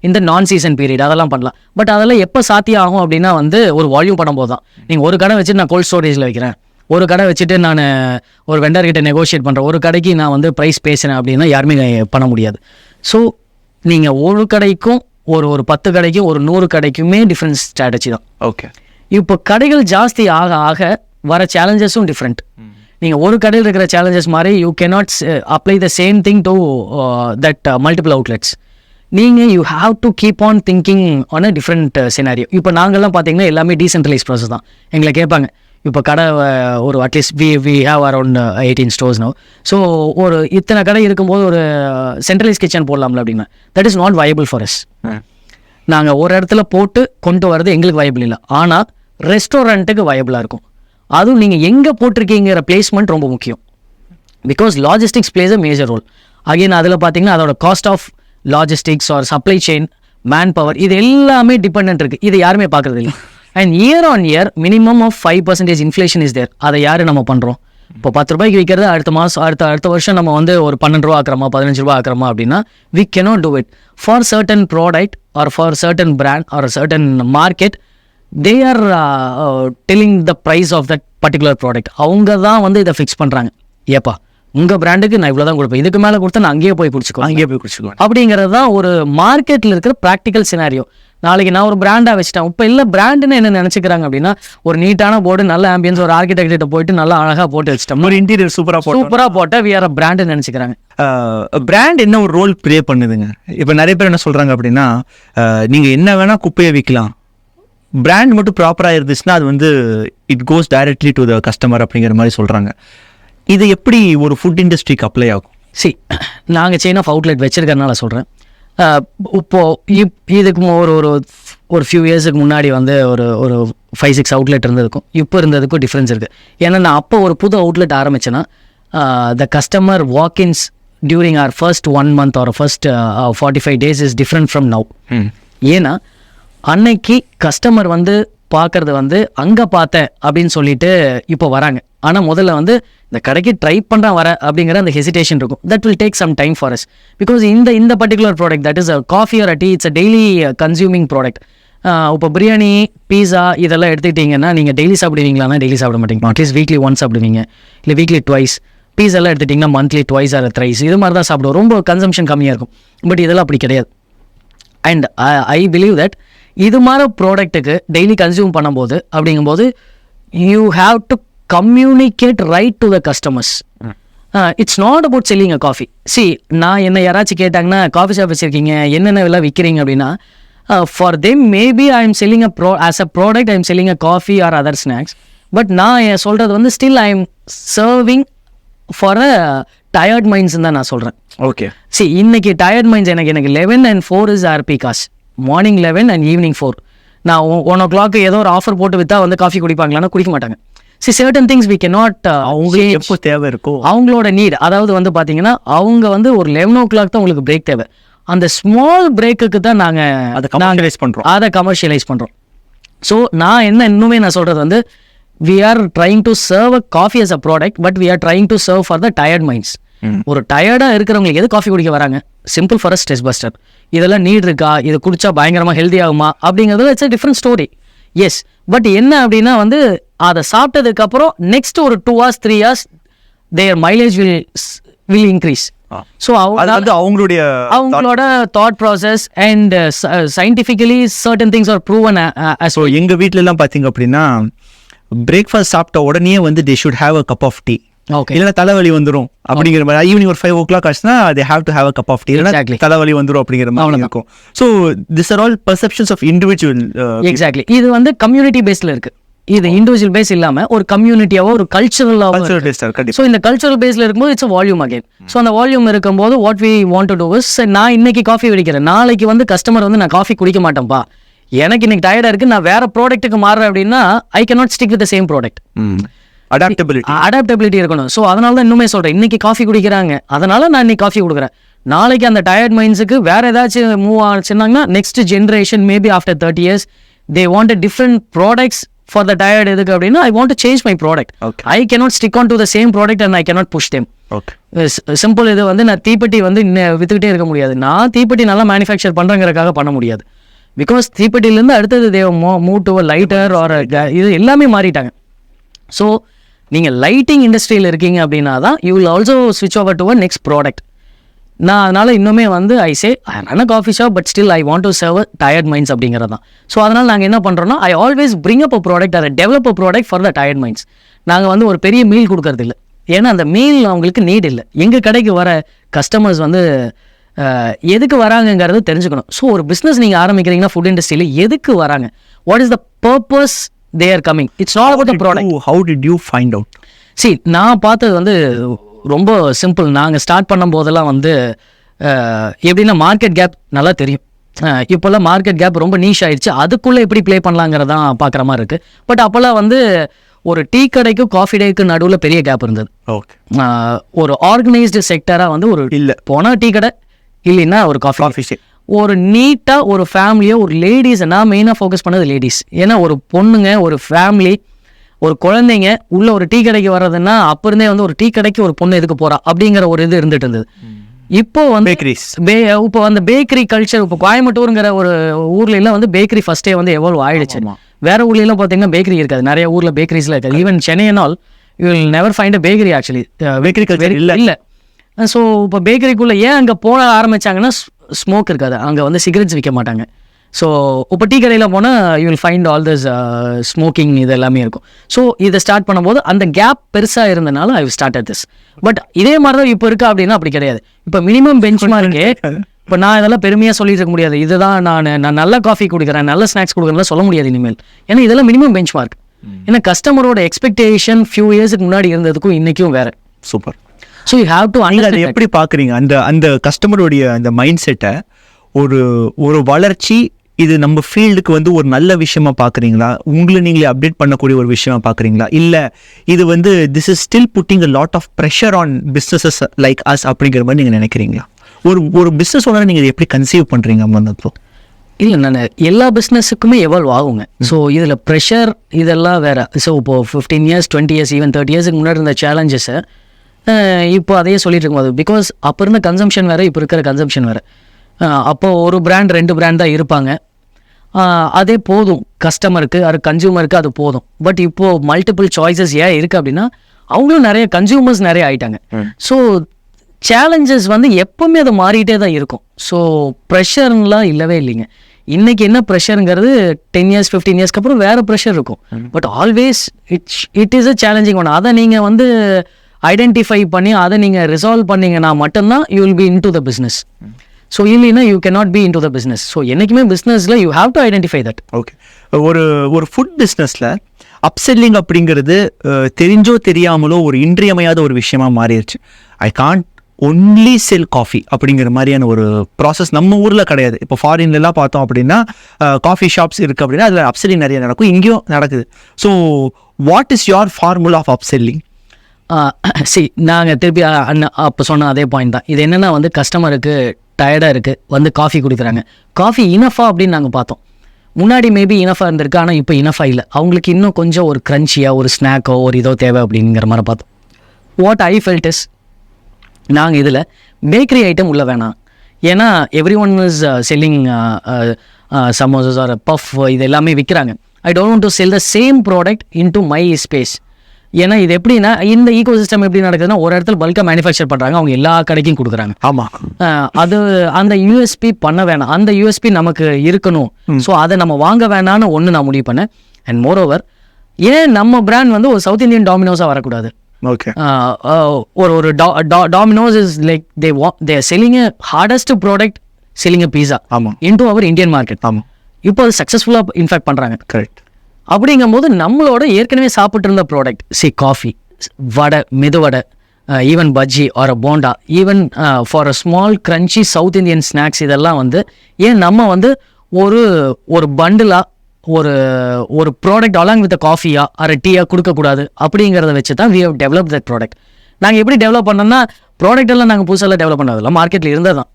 இந்த நான் சீசன் பீரியட், அதெல்லாம் பண்ணலாம். பட் அதெல்லாம் எப்போ சாத்தியம் ஆகும் அப்படின்னா வந்து ஒரு வால்யூம் பண்ணும்போது தான். நீங்கள் ஒரு கடை வச்சுட்டு நான் கோல்ட் ஸ்டோரேஜில் வைக்கிறேன், ஒரு கடை வச்சுட்டு நான் ஒரு வெண்டர்கிட்ட நெகோஷியேட் பண்ணுறேன், ஒரு கடைக்கு நான் வந்து ப்ரைஸ் பேசுகிறேன் அப்படின்னா யாருமே பண்ண முடியாது. ஸோ நீங்கள் ஒரு கடைக்கும் ஒரு 10 கடைக்கும் ஒரு 100 கடைக்குமே டிஃப்ரெண்ட் ஸ்ட்ராட்டஜி தான். ஓகே, இப்போ கடைகள் ஜாஸ்தி ஆக ஆக வர சேலஞ்சஸும் டிஃப்ரெண்ட். நீங்கள் ஒரு கடையில் இருக்கிற சேலஞ்சஸ் மாதிரி you cannot apply the same thing to that multiple outlets. நீங்கள் you have to keep on thinking on a different scenario. இப்போ நாங்கள்லாம் பார்த்தீங்கன்னா எல்லாமே டீசென்ட்ரலைஸ் ப்ராசஸ் தான். எங்களை கேட்பாங்க, இப்போ கடை ஒரு at least we have around 18 stores now. So ஒரு இத்தனை கடை இருக்கும்போது ஒரு சென்ட்ரலைஸ் கிச்சன் போடலாம்ல அப்படின்னா that is not viable for us. நாங்கள் ஒரு இடத்துல போட்டு கொண்டு வரது எங்களுக்கு வயபிள் இல்லை. ஆனால் ரெஸ்டாரண்ட்டுக்கு வயபிளாக இருக்கும். அதுவும் நீங்கள் எங்கே போட்டிருக்கீங்கிற பிளேஸ்மெண்ட் ரொம்ப முக்கியம். Because logistics plays a major role. Again அதில் பார்த்தீங்கன்னா அதோட cost of logistics or supply chain, manpower, இது எல்லாமே டிபெண்ட் இருக்குது. இது யாருமே பார்க்குறது இல்லை. And year on year minimum of 5% inflation is there. அதை யார் நம்ம பண்ணுறோம்? இப்போ 10 ரூபாய்க்கு விற்கிறது அடுத்த மாதம் அடுத்த வருஷம் நம்ம வந்து ஒரு 12 ரூபா ஆக்குறோமா 15 ரூபா ஆக்குறோமா அப்படின்னா we cannot do it. For certain product or for certain brand or a certain market, they are telling the price of that particular product. அவங்க தான் வந்து இதை ஃபிக்ஸ் பண்ணுறாங்க. ஏப்பா உங்கள் பிராண்டுக்கு நான் இவ்வளோ தான் கொடுப்பேன், இதுக்கு மேலே கொடுத்தா நான் அங்கேயே போய் குடிச்சுக்குவேன் அப்படிங்கிறது தான் ஒரு மார்க்கெட்டில் இருக்கிற ப்ராக்டிக்கல் சினாரியோ. நாளைக்கு நான் ஒரு பிராண்டாக வச்சுட்டேன். இப்போ இல்லை பிராண்டுன்னு என்ன நினச்சிக்கிறாங்க அப்படின்னா ஒரு நீட்டான போர்டு, நல்ல ஆம்பியன்ஸ், ஒரு ஆர்கிடெக்ட் போயிட்டு நல்லா அழகாக போட்டு வச்சுட்டோம், ஒரு இன்டீரியர் சூப்பராக போட்டால் வி ஆர் பிராண்டுன்னு நினச்சிக்கிறாங்க. பிராண்ட் என்ன ஒரு ரோல் ப்ளே பண்ணுதுங்க? இப்போ நிறைய பேர் என்ன சொல்கிறாங்க அப்படின்னா நீங்கள் என்ன வேணால் குப்பையை விற்கலாம், பிராண்ட் மட்டும் ப்ராப்பராக இருந்துச்சுன்னா அது வந்து it goes directly to the customer அப்படிங்கிற மாதிரி சொல்கிறாங்க. இது எப்படி ஒரு ஃபுட் இண்டஸ்ட்ரிக்கு அப்ளை ஆகும்? நாங்கள் செயின் ஆஃப் அவுட்லெட் வச்சுருக்கறனால சொல்கிறேன். இப்போது இதுக்கு ஒரு ஃபியூ இயர்ஸுக்கு முன்னாடி வந்து ஒரு 5-6 அவுட்லெட் இருந்ததுக்கும் இப்போ இருந்ததுக்கும் டிஃப்ரென்ஸ் இருக்குது. ஏன்னா நான் அப்போ ஒரு புது அவுட்லெட் ஆரம்பித்தேன்னா the customer walk ins during our first 1 month or first 45 days is different from now. ஏன்னா அன்னைக்கு கஸ்டமர் வந்து பார்க்கறது வந்து அங்கே பார்த்தேன் அப்படின்னு சொல்லிட்டு இப்போ வராங்க. ஆனால் முதல்ல வந்து இந்த கடைக்கு ட்ரை பண்ணுறான் வர அப்படிங்கிற அந்த ஹெசிடேஷன் இருக்கும். That will take some time for us. Because இந்த particular product that is a coffee or a tea, it's a daily consuming product. இப்போ பிரியாணி, பீஸா இதெல்லாம் எடுத்துக்கிட்டிங்கன்னா நீங்கள் டெய்லி சாப்பிடுவீங்களான்னா டெய்லி சாப்பிட மாட்டீங்க. அட்லீஸ்ட் வீக்லி ஒன்ஸ் சாப்பிடுவீங்க, இல்லை வீக்லி ட்வைஸ். பீஸெல்லாம் எடுத்துட்டிங்கன்னா மந்த்லி ட்வைஸ் ஆர் த்ரைஸ் இது மாதிரி தான் சாப்பிடுவோம். ரொம்ப கன்சம்ஷன் கம்மியாக இருக்கும். பட் இதெல்லாம் அப்படி கிடையாது. அண்ட் ஐ பிலீவ் தட் இது மாதிரி ப்ராடக்ட்டுக்கு டெய்லி கன்சியூம் பண்ணும்போது அப்படிங்கும்போது you have to communicate right to the customers. It's not about selling a coffee. நான் என்ன யாராச்சும் கேட்டாங்கன்னா காஃபி ஷாப் வச்சுருக்கீங்க, என்னென்ன எல்லாம் விற்கிறீங்க அப்படின்னா for them maybe I am selling as a product, I am selling a coffee R other snacks. But நான் சொல்கிறது வந்து still I am serving for a tired minds தான் நான் சொல்கிறேன். ஓகே. இன்னைக்கு டயர்ட் மைண்ட்ஸ் எனக்கு 11 and 4 is RP காசு. Morning 11 and evening 4. நான் 1 o'clock ஏதோ ஒரு ஆஃபர் போட்டு விற்றா வந்து காஃபி குடிப்பாங்களான்னா குடிக்க மாட்டாங்க. சர்டன் திங்ஸ் வி cannot அவங்களுக்கு எப்போ தேவை இருக்கோ அவங்களோட நீட். அதாவது வந்து பார்த்தீங்கன்னா அவங்க வந்து ஒரு 11 o'clock தான் உங்களுக்கு பிரேக் தேவை. அந்த ஸ்மால் பிரேக்குக்கு தான் நாங்கள் அதை கமர்ஷியலைஸ் பண்ணுறோம். ஸோ நான் இன்னுமே நான் சொல்கிறது வந்து we are trying to serve a coffee as a product, but we are trying to serve for the tired minds. ஒரு டயர்டாக இருக்கிறவங்களுக்கு எது காஃபி குடிக்க வராங்க? Simple for stress buster. இதெல்லாம் நீட் இருக்கா, இது குடிச்சா பயங்கரமாக ஹெல்தி ஆகுமா அப்படிங்கிறது it's a different story. Yes, but என்ன அப்படின்னா வந்து அதை சாப்பிட்டதுக்கப்புறம் நெக்ஸ்ட் ஒரு 2 hours 3 hours their mileage will increase. So அவங்களோட thought process and scientifically certain things are proven. So எங்கள் வீட்டிலலாம் பார்த்தீங்க அப்படின்னா பிரேக்ஃபாஸ்ட் சாப்பிட்ட உடனே வந்து they should have a cup of tea. இல்லைன்னா தலைவலி வந்துடும் அப்படிங்கிற மாதிரி. ஈவினிங் ஒரு 5 o'clock ஆச்சுன்னா they have to have a cup of tea. தலைவலி வந்துடும் அப்படிங்கிற மாதிரி இருக்கும். So this are all perceptions of individual. Exactly. இது வந்து கம்யூனிட்டி பேஸ்ல இருக்கு. இது இண்டிவிஜுவல் பேஸ் இல்லாம ஒரு கம்யூனிட்டியாவோ ஒரு கல்ச்சரல் பேஸ்ட். ஸோ இந்த கல்ச்சரல் பேஸ்ல இருக்கும்போது இட்ஸ் வால்யூம் அகைன். ஸோ அந்த வால்யூம் இருக்கும்போது what we want to do is, நான் இன்னைக்கு காஃபி குடிக்கிறேன், நாளைக்கு வந்து கஸ்டமர் வந்து நான் காஃபி குடிக்க மாட்டேன்ப்பா, எனக்கு இன்னைக்கு டயர்டா இருக்கு, நான் வேற ப்ராடக்ட்டுக்கு மாறுறேன் அப்படின்னா ஐ cannot stick with the same product. Adaptability இருக்கணும். ஸோ அதனால தான் இன்னுமே சொல்றேன், இன்னைக்கு காஃபி குடிக்கிறாங்க அதனால நான் இன்னைக்கு காஃபி கொடுக்குறேன். நாளைக்கு அந்த டயர்ட் மைண்ட்ஸுக்கு வேற ஏதாச்சும் மூவ் ஆச்சுன்னாங்கன்னா next generation maybe after 30 years they want a different products for the tired. எதுக்கு அப்படின்னா I want to change my product. I cannot stick on to the same product and I cannot push them. Simple. இது வந்து நான் தீப்பெட்டி வந்து வித்துக்கிட்டே இருக்க முடியாது. நான் தீப்பெட்டி நல்லா மேனுஃபேக்சர் பண்றேங்கிறதுக்காக பண்ண முடியாது. பிகாஸ் தீப்பெட்டிலேருந்து அடுத்தது தேவை மூவ் டு லைட்டர் ஆர் இது எல்லாமே மாறிட்டாங்க. ஸோ நீங்கள் லைட்டிங் இண்டஸ்ட்ரியில் இருக்கீங்க அப்படின்னா தான் யூ வில் ஆல்சோ ஸ்விட்ச் over to a next product. நான் அதனால் இன்னுமே வந்து I say I run a coffee shop but still I want to serve tired minds அப்படிங்கிறது தான். ஸோ அதனால் நாங்கள் என்ன பண்ணுறோன்னா I always bring up a product or develop a product for the tired minds. நாங்கள் வந்து ஒரு பெரிய மீல் கொடுக்கறது இல்லை. ஏன்னா அந்த மீல் அவங்களுக்கு நீட் இல்லை. எங்கள் கடைக்கு வர கஸ்டமர்ஸ் வந்து எதுக்கு வராங்கங்கிறது தெரிஞ்சுக்கணும். ஸோ ஒரு பிஸ்னஸ் நீங்கள் ஆரம்பிக்கிறீங்கன்னா ஃபுட் இண்டஸ்ட்ரியில் எதுக்கு வராங்க, what is the purpose they are coming. It's not about the product. How did you find out? See, நான் பார்த்தது வந்து ரொம்ப சிம்பிள். நாங்கள் ஸ்டார்ட் பண்ணும் போதெல்லாம் வந்து எப்படின்னா மார்க்கெட் கேப் நல்லா தெரியும். இப்போல்லாம் மார்க்கெட் கேப் ரொம்ப நீஷ் ஆயிடுச்சு. அதுக்குள்ளே எப்படி ப்ளே பண்ணலாங்கிறதான் பார்க்குற மாதிரி இருக்குது. பட் அப்போல்லாம் வந்து ஒரு டீ கடைக்கும் காஃபி டேக்கு நடுவில் பெரிய கேப் இருந்தது. ஓகே, ஒரு ஆர்கனைஸ்டு செக்டராக வந்து ஒரு இல்லை போனால் டீ கடை இல்லைன்னா ஒரு காஃபி ஒரு நீட்டாக ஒரு ஃபேமிலியோ ஒரு லேடிஸ். நான் மெயினாக ஃபோக்கஸ் பண்ணது லேடிஸ். ஏன்னா ஒரு பொண்ணுங்க, ஒரு ஃபேமிலி, ஒரு குழந்தைங்க உள்ள ஒரு டீ கடைக்கு வர்றதுன்னா அப்போ இருந்தே வந்து ஒரு டீ கடைக்கு ஒரு பொண்ணு எதுக்கு போகிறா அப்படிங்கிற ஒரு இது இருந்துட்டு இருந்தது. இப்போ வந்து இப்போ அந்த பேக்கரி கல்ச்சர், இப்போ கோயம்புத்தூருங்கிற ஒரு ஊர்ல எல்லாம் வந்து பேக்கரி ஃபர்ஸ்டே வந்து எவால்வ் ஆயிடுச்சு. வேற ஊர்ல எல்லாம் பார்த்தீங்கன்னா பேக்கரி இருக்காது, நிறைய ஊர்ல பேக்கரிஸ்ல இருக்காது. Even Chennai and all you will never find a bakery. Actually bakery culture இல்லை. ஸோ இப்போ பேக்கரிக்குள்ள ஏன் அங்கே போக ஆரம்பிச்சாங்கன்னா ஸ்மோக் இருக்காது, அங்கே வந்து சிகரெட்ஸ் விற்க மாட்டாங்க. ஸோ இப்போ டீ கடையில் போனால் you will find all this smoking இது எல்லாமே இருக்கும். ஸோ இதை ஸ்டார்ட் பண்ணும்போது அந்த கேப் பெருசாக இருந்தனால ஐ ஸ்டார்ட் திஸ். பட் இதே மாதிரி தான் இப்போ இருக்கா அப்படின்னா அப்படி கிடையாது. இப்போ மினிமம் பெஞ்ச் மார்க்கே இப்போ நான் இதெல்லாம் பெருமையாக சொல்லிட்டு இருக்க முடியாது. இதுதான் நான் நல்ல காஃபி குடிக்கிறேன், நல்ல ஸ்நாக்ஸ் கொடுக்குறேன் சொல்ல முடியாது இனிமேல். ஏன்னா இதெல்லாம் மினிமம் பெஞ்ச் மார்க். ஏன்னா கஸ்டமரோட எக்ஸ்பெக்டேஷன் ஃபியூ இயர்ஸ்க்கு முன்னாடி இருந்ததுக்கும் இன்னைக்கும் வேற. Super. So you have to அதை எப்படி பார்க்குறீங்க அந்த கஸ்டமருடைய அந்த மைண்ட் செட்டை? ஒரு வளர்ச்சி இது நம்ம ஃபீல்டுக்கு வந்து ஒரு நல்ல விஷயமா பார்க்குறீங்களா? உங்களை நீங்களே அப்டேட் பண்ணக்கூடிய ஒரு விஷயமா பார்க்குறீங்களா? இல்லை இது வந்து this is still putting a lot of pressure on businesses like us அப்படிங்கிற மாதிரி நீங்கள் நினைக்கிறீங்களா? ஒரு பிஸ்னஸ் ஓனர் நீங்கள் எப்படி கன்சீவ் பண்ணுறீங்க அமர்நாத்? இல்லை, நான் எல்லா பிஸ்னஸுக்குமே எவால்வ் ஆகுங்க. ஸோ இதில் ப்ரெஷர் இதெல்லாம் வேறு. ஸோ இப்போது 15 years 20 years ஈவன் 30 yearsக்கு முன்னாடி இருந்த சேலஞ்சஸை இப்போ அதையே சொல்லிட்டு இருக்கும்போது, பிகாஸ் அப்போ இருந்த கன்சம்ஷன் வேறு, இப்போ இருக்கிற கன்சம்ஷன் வேறு. அப்போ ஒரு பிராண்ட் 2 பிராண்ட் தான் இருப்பாங்க, அதே போதும் கஸ்டமருக்கு, அது கன்சியூமருக்கு அது போதும். பட் இப்போது மல்டிபிள் சாய்ஸஸ் ஏன் இருக்குது அப்படின்னா அவங்களும் நிறைய கன்சியூமர்ஸ் நிறைய ஆகிட்டாங்க. ஸோ சேலஞ்சஸ் வந்து எப்போவுமே அது மாறிட்டே தான் இருக்கும். ஸோ ப்ரெஷர்லாம் இல்லவே இல்லைங்க. இன்றைக்கி என்ன ப்ரெஷருங்கிறது 10 years 15 yearsக்கு அப்புறம் வேறு ப்ரெஷர் இருக்கும். But always it is a challenging one. அதை நீங்கள் வந்து ஐடென்டிஃபை பண்ணி அதை நீங்கள் ரிசால்வ் பண்ணிங்கன்னா மட்டும்தான் you will be into the business. So இல்லைன்னா you cannot be into the business. So என்றைக்குமே பிஸ்னஸில் you have to identify that. Okay, ஒரு ஃபுட் பிஸ்னஸில் அப்செல்லிங் அப்படிங்கிறது தெரிஞ்சோ தெரியாமலோ ஒரு இன்றியமையாத ஒரு விஷயமா மாறிடுச்சு. I can't only sell coffee அப்படிங்கிற மாதிரியான ஒரு ப்ராசஸ் நம்ம ஊரில் கிடையாது. இப்போ ஃபாரின்லாம் பார்த்தோம் அப்படின்னா காஃபி ஷாப்ஸ் இருக்குது அப்படின்னா அதில் அப்செல்லிங் நிறைய நடக்கும், இங்கேயும் நடக்குது. So what is your formula of upselling? நாங்கள் திருப்பி அப்போ சொன்ன அதே பாயிண்ட் தான். இது என்னென்னா வந்து கஸ்டமருக்கு டயர்டாக இருக்குது, வந்து காஃபி குடிக்கிறாங்க. காஃபி இனஃபா அப்படின்னு நாங்கள் பார்த்தோம். முன்னாடி மேபி இனஃபாக இருந்திருக்கு, ஆனால் இப்போ இனஃபாக இல்லை. அவங்களுக்கு இன்னும் கொஞ்சம் ஒரு க்ரன்ச்சியாக ஒரு ஸ்நாக்கோ ஒரு இதோ தேவை அப்படிங்கிற மாதிரி பார்த்தோம். வாட் ஐ ஃபெல்ட் இஸ், நாங்கள் இதில் பேக்கரி ஐட்டம் உள்ள வேணாம். ஏன்னா every one is selling samosas or puff, இது எல்லாமே விற்கிறாங்க. I don't want to sell the same product into my space. ஏன்னா இது எப்படின்னா இந்த ஈகோ சிஸ்டம் எப்படி நடக்குதுன்னா ஒரு இடத்துல பல்காக மேனுஃபேக்சர் பண்ணுறாங்க, அவங்க எல்லா கடைக்கும் கொடுக்குறாங்க. ஆமாம், அது அந்த யூஎஸ்பி பண்ண வேணாம், அந்த யூஎஸ்பி நமக்கு இருக்கணும். ஸோ அதை நம்ம வாங்க வேணான்னு ஒன்று நான் முடிவு பண்ணேன். அண்ட் மோர் ஓவர், ஏன் நம்ம பிராண்ட் வந்து ஒரு சவுத் இந்தியன் டாமினோஸாக வரக்கூடாது? ஓகே, ஒரு Domino's is like they are selling a hardest product, selling a pizza into our Indian market. ஆமாம், இப்போ அது சக்ஸஸ்ஃபுல்லாக இன்ஃபேக்ட் பண்ணுறாங்க. கரெக்ட். அப்படிங்கும்போது நம்மளோட ஏற்கனவே சாப்பிட்டு இருந்த product, coffee, vada, medu vada, even bajji or bonda, even for a small crunchy South Indian snacks, இதெல்லாம் வந்து ஏன் நம்ம வந்து ஒரு பண்டிலாக ஒரு ப்ராடக்ட் அலாங் வித் காஃபியா ஆர் டீயாக கொடுக்கக்கூடாது அப்படிங்கிறத வச்சு தான் we have develop that product. நாங்கள் எப்படி டெவலப் பண்ணோம்னா ப்ராடக்ட் எல்லாம் நாங்கள் புதுசாக டெவலப் பண்ணதில்லை, மார்க்கெட்டில் இருந்தால் தான்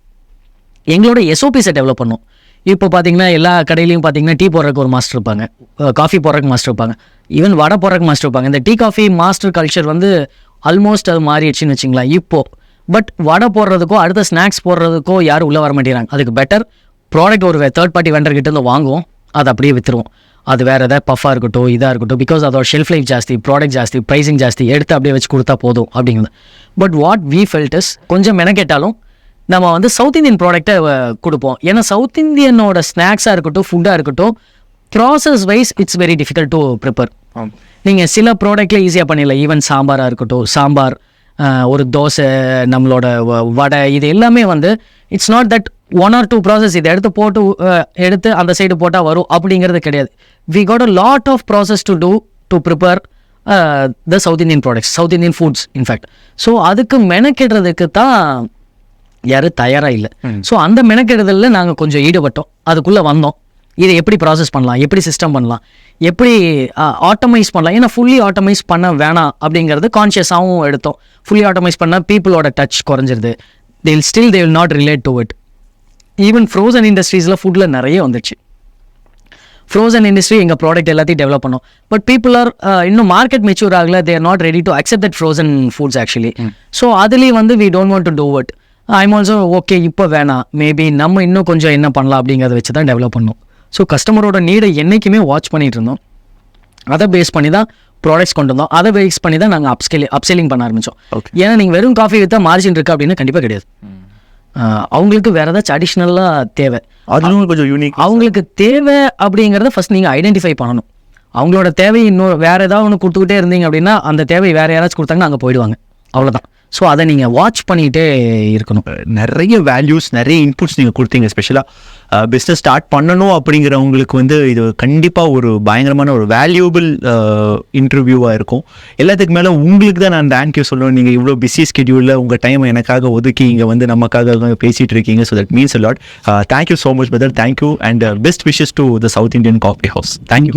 எங்களோட எஸ்ஓபிஸை டெவலப் பண்ணோம். இப்போ பார்த்தீங்கன்னா எல்லா கடையிலையும் பார்த்தீங்கன்னா டீ போடுறதுக்கு ஒரு மாஸ்டர் இருப்பாங்க, காஃபி போடுறதுக்கு மாஸ்டர் இருப்பாங்க, ஈவன் வடை போடுறதுக்கு மாஸ்டர் இருப்பாங்க. இந்த டீ காஃபி மாஸ்டர் கல்ச்சர் வந்து ஆல்மோஸ்ட் அது மாறிடுச்சுன்னு வச்சுங்களேன் இப்போது. பட் வடை போடுறதுக்கோ அடுத்த ஸ்நாக்ஸ் போடுறதுக்கோ யாரும் உள்ளே வர மாட்டேங்கிறாங்க. அதுக்கு பெட்டர் ப்ராடக்ட் ஒரு தேர்ட் பார்ட்டி வெண்டர் கிட்ட இருந்து வாங்குவோம், அதை அப்படியே விற்றுருவோம். அது வேறு எதாவது பஃபாக இருக்கட்டும் இதாக இருக்கட்டும், பிகாஸ் அதோட ஷெல்ஃப் லைஃப் ஜாஸ்தி, ப்ராடக்ட் ஜாஸ்தி, ப்ரைஸிங் ஜாஸ்தி, எடுத்து அப்படியே வச்சு கொடுத்தா போதும் அப்படிங்கிறது. But what we felt is கொஞ்சம் மெனக்கேட்டாலும் நம்ம வந்து சவுத் இந்தியன் ப்ராடக்டை கொடுப்போம். ஏன்னா சவுத் இந்தியனோட ஸ்நாக்ஸாக இருக்கட்டும் ஃபுட்டாக இருக்கட்டும் process wise it's very difficult to prepare. நீங்கள் சில ப்ராடக்டில் ஈஸியாக பண்ணிடலாம். ஈவன் சாம்பாராக இருக்கட்டும், சாம்பார், ஒரு தோசை, நம்மளோட வடை, இது எல்லாமே வந்து it's not that 1 or 2 process இதை எடுத்து அந்த சைடு போட்டால் வரும் அப்படிங்கிறது கிடையாது. We got a lot of process to do to prepare the South Indian products, South Indian foods in fact. ஸோ அதுக்கு மெனக்கெடுறதுக்கு தான் யாரும் தயாராக இல்லை. ஸோ அந்த மெனக்கெடுதலில் நாங்கள் கொஞ்சம் ஈடுபட்டோம், அதுக்குள்ளே வந்தோம். இதை எப்படி ப்ராசஸ் பண்ணலாம், எப்படி சிஸ்டம் பண்ணலாம், எப்படி ஆட்டோமைஸ் பண்ணலாம். ஏன்னா ஃபுல்லி ஆட்டோமைஸ் பண்ண வேணாம் அப்படிங்கிறது கான்ஷியஸாகவும் எடுத்தோம். ஃபுல்லி ஆட்டோமைஸ் பண்ணால் பீப்புளோட டச் குறைஞ்சிருது. they will not relate to it. Even frozen இண்டஸ்ட்ரீஸில் ஃபுட்டில் நிறைய வந்துச்சு. ஃப்ரோசன் இண்டஸ்ட்ரி எங்கள் ப்ராடக்ட் எல்லாத்தையும் டெவலப் பண்ணோம். பட் பீப்புள் ஆர் இன்னும் மார்க்கெட் மெச்சூர் ஆகல, they are not ready to accept that frozen foods actually. So அதுலேயும் வந்து we don't want to do it. I'm also okay, இப்போ வேணாம், மேபி நம்ம இன்னும் கொஞ்சம் என்ன பண்ணலாம் அப்படிங்கிறத வச்சு தான் டெவலப் பண்ணோம். ஸோ கஸ்டமரோட நீடை என்றைக்குமே வாட்ச் பண்ணிகிட்டு இருந்தோம். அதை பேஸ் பண்ணி தான் ப்ராடக்ட்ஸ் கொண்டு வந்தோம். அதை பேஸ் பண்ணி தான் நாங்கள் அப்செல்லிங் பண்ண ஆரம்பித்தோம். ஏன்னா நீங்கள் வெறும் காஃபி விற்றா மார்ஜின் இருக்குது அப்படின்னு கண்டிப்பாக கிடையாது. அவங்களுக்கு வேறு ஏதாச்சும் அடிஷ்னலாக தேவை, அதுவும் கொஞ்சம் யூனிக். அவங்களுக்கு தேவை அப்படிங்கிறத ஃபஸ்ட் நீங்கள் ஐடென்டிஃபை பண்ணணும். அவங்களோட தேவை இன்னொரு வேறு ஏதாவது ஒன்று கொடுத்துக்கிட்டே இருந்தீங்க அப்படின்னா அந்த தேவை வேறு யாராச்சும் கொடுத்தாங்கன்னா அங்கே போயிடுவாங்க, அவ்வளோதான். ஸோ அதை நீங்கள் வாட்ச் பண்ணிகிட்டே இருக்கணும். நிறைய வேல்யூஸ், நிறைய இன்புட்ஸ் நீங்கள் கொடுத்தீங்க. ஸ்பெஷலாக பிஸ்னஸ் ஸ்டார்ட் பண்ணணும் அப்படிங்கிறவங்களுக்கு வந்து இது கண்டிப்பாக ஒரு பயங்கரமான ஒரு வேல்யூபிள் இன்டர்வியூவாக இருக்கும். எல்லாத்துக்கு மேலே உங்களுக்கு தான் நான் தேங்க்யூ சொல்லணும். நீங்கள் இவ்வளோ பிஸி ஸ்கெடியூலில் உங்கள் டைமை எனக்காக ஒதுக்கி இங்கே வந்து நமக்காக பேசிகிட்டு இருக்கீங்க. So that means a lot. Thank you so much brother. Thank you and best wishes to the South Indian coffee house. Thank you.